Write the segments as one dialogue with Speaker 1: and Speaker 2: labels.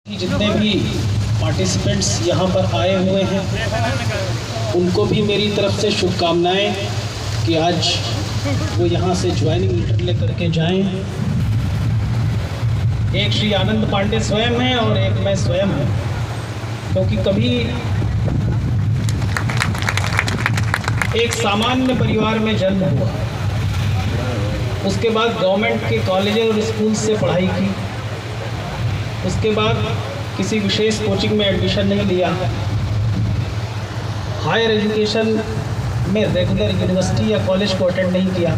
Speaker 1: जितने भी पार्टिसिपेंट्स यहाँ पर आए हुए हैं उनको भी मेरी तरफ से शुभकामनाएं कि आज वो यहाँ से ज्वाइनिंग लेटर लेकर के जाएं। एक श्री आनंद पांडे स्वयं हैं और एक मैं स्वयं हूँ, क्योंकि कभी एक सामान्य परिवार में जन्म हुआ, उसके बाद गवर्नमेंट के कॉलेज और स्कूल से पढ़ाई की, उसके बाद किसी विशेष कोचिंग में एडमिशन नहीं लिया, हायर एजुकेशन में रेगुलर यूनिवर्सिटी या कॉलेज को अटेंड नहीं किया,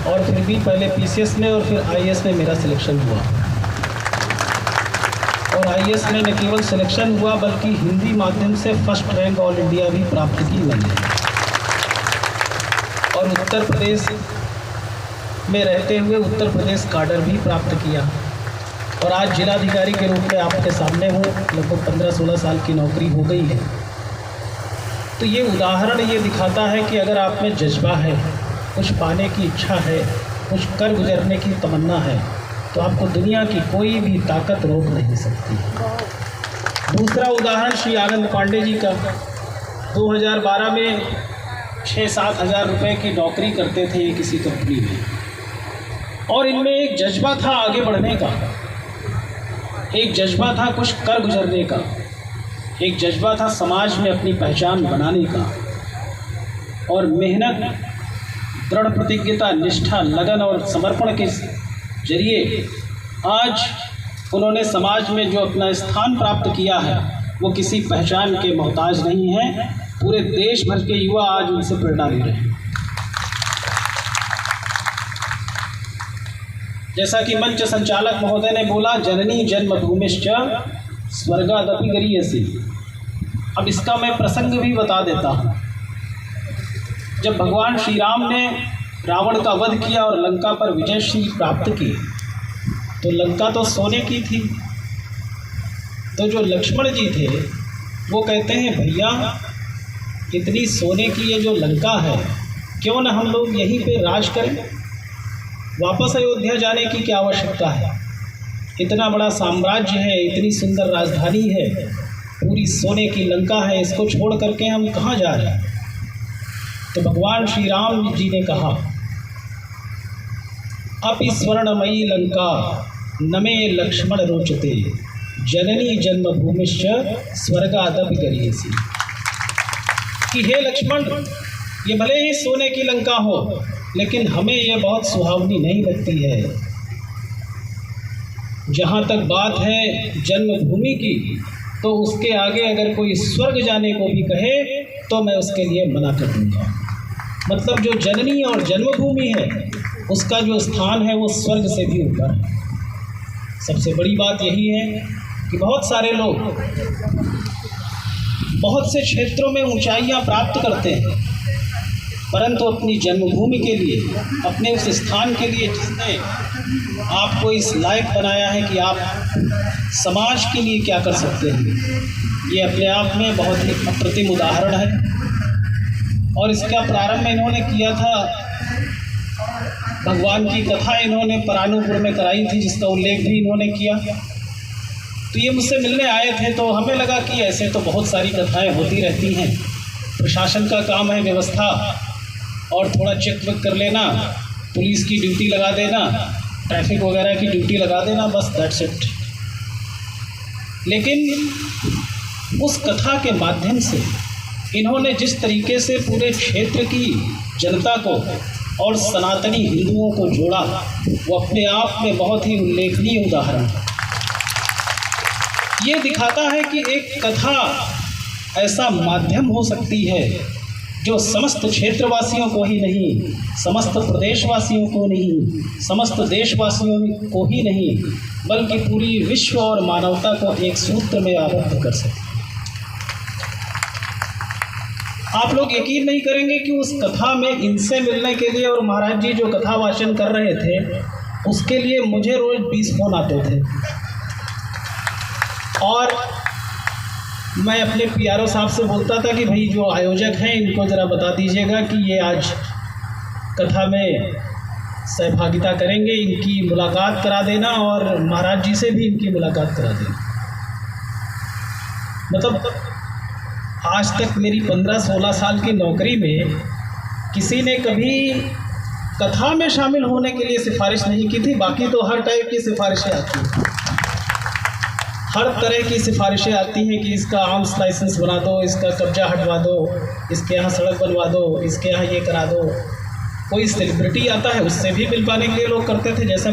Speaker 1: और फिर भी पहले पीसीएस में और फिर आईएएस में मेरा सिलेक्शन हुआ। और आईएएस में न केवल सिलेक्शन हुआ बल्कि हिंदी माध्यम से फर्स्ट रैंक ऑल इंडिया भी प्राप्त की मैंने। और उत्तर प्रदेश में रहते हुए उत्तर प्रदेश काडर भी प्राप्त किया, और आज जिलाधिकारी के रूप में आपके सामने हूँ। लगभग 15-16 साल की नौकरी हो गई है। तो ये उदाहरण ये दिखाता है कि अगर आप में जज्बा है, कुछ पाने की इच्छा है, कुछ कर गुजरने की तमन्ना है, तो आपको दुनिया की कोई भी ताकत रोक नहीं सकती। दूसरा उदाहरण श्री आनंद पांडे जी का। 2012 में 6-7 हज़ार रुपये की नौकरी करते थे ये किसी कंपनी में, और इनमें एक जज्बा था आगे बढ़ने का, एक जज्बा था कुछ कर गुजरने का, एक जज्बा था समाज में अपनी पहचान बनाने का, और मेहनत, दृढ़ प्रतिज्ञता, निष्ठा, लगन और समर्पण के जरिए आज उन्होंने समाज में जो अपना स्थान प्राप्त किया है वो किसी पहचान के मोहताज नहीं है। पूरे देश भर के युवा आज उनसे प्रेरणा ले रहे हैं। जैसा कि मंच संचालक महोदय ने बोला, जननी जन्मभूमिश्च स्वर्गादपि गरीयसी। अब इसका मैं प्रसंग भी बता देता हूँ। जब भगवान श्री राम ने रावण का वध किया और लंका पर विजयश्री प्राप्त की, तो लंका तो सोने की थी। तो जो लक्ष्मण जी थे वो कहते हैं, भैया इतनी सोने की ये जो लंका है, क्यों न हम लोग यहीं पे राज करें, वापस अयोध्या जाने की क्या आवश्यकता है। इतना बड़ा साम्राज्य है, इतनी सुंदर राजधानी है, पूरी सोने की लंका है, इसको छोड़ करके हम कहाँ जा रहे हैं। तो भगवान श्री राम जी ने कहा, अपि स्वर्णमयी लंका नमे लक्ष्मण रोचते, जननी जन्मभूमिश्च स्वर्गादपि गरीयसी। कि हे लक्ष्मण, ये भले ही सोने की लंका हो, लेकिन हमें ये बहुत सुहावनी नहीं लगती है। जहाँ तक बात है जन्मभूमि की, तो उसके आगे अगर कोई स्वर्ग जाने को भी कहे तो मैं उसके लिए मना कर दूँगा। मतलब जो जननी और जन्मभूमि है उसका जो स्थान है वो स्वर्ग से भी ऊपर है। सबसे बड़ी बात यही है कि बहुत सारे लोग बहुत से क्षेत्रों में ऊंचाइयां प्राप्त करते हैं, परंतु अपनी जन्मभूमि के लिए, अपने उस स्थान के लिए जिसने आपको इस लायक बनाया है कि आप समाज के लिए क्या कर सकते हैं, ये अपने आप में बहुत ही अप्रतिम उदाहरण है। और इसका प्रारंभ इन्होंने किया था, भगवान की कथा इन्होंने परानुपुर में कराई थी, जिसका उल्लेख भी इन्होंने किया। तो ये मुझसे मिलने आए थे, तो हमें लगा कि ऐसे तो बहुत सारी कथाएं होती रहती हैं, प्रशासन का काम है व्यवस्था और थोड़ा चेक वेक कर लेना, पुलिस की ड्यूटी लगा देना, ट्रैफिक वगैरह की ड्यूटी लगा देना, बस दैट्स इट। लेकिन उस कथा के माध्यम से इन्होंने जिस तरीके से पूरे क्षेत्र की जनता को और सनातनी हिंदुओं को जोड़ा, वो अपने आप में बहुत ही उल्लेखनीय उदाहरण है। ये दिखाता है कि एक कथा ऐसा माध्यम हो सकती है जो समस्त क्षेत्रवासियों को ही नहीं, समस्त प्रदेशवासियों को नहीं, समस्त देशवासियों को ही नहीं, बल्कि पूरी विश्व और मानवता को एक सूत्र में आबद्ध कर सकती है। आप लोग यकीन नहीं करेंगे कि उस कथा में इनसे मिलने के लिए, और महाराज जी जो कथा वाचन कर रहे थे उसके लिए मुझे रोज़ 20 फोन आते थे। और मैं अपने पीआरओ साहब से बोलता था कि भाई जो आयोजक हैं इनको ज़रा बता दीजिएगा कि ये आज कथा में सहभागिता करेंगे। इनकी मुलाकात करा देना और महाराज जी से भी इनकी मुलाकात करा देना। मतलब आज तक मेरी 15-16 साल की नौकरी में किसी ने कभी कथा में शामिल होने के लिए सिफारिश नहीं की थी। बाकी तो हर टाइप की सिफारिशें आती हैं, हर तरह की सिफारिशें आती हैं कि इसका आर्म्स लाइसेंस बना दो, इसका कब्जा हटवा दो, इसके यहाँ सड़क बनवा दो, इसके यहाँ ये करा दो। कोई सेलिब्रिटी आता है उससे भी बिल पाने के लिए लोग करते थे। जैसे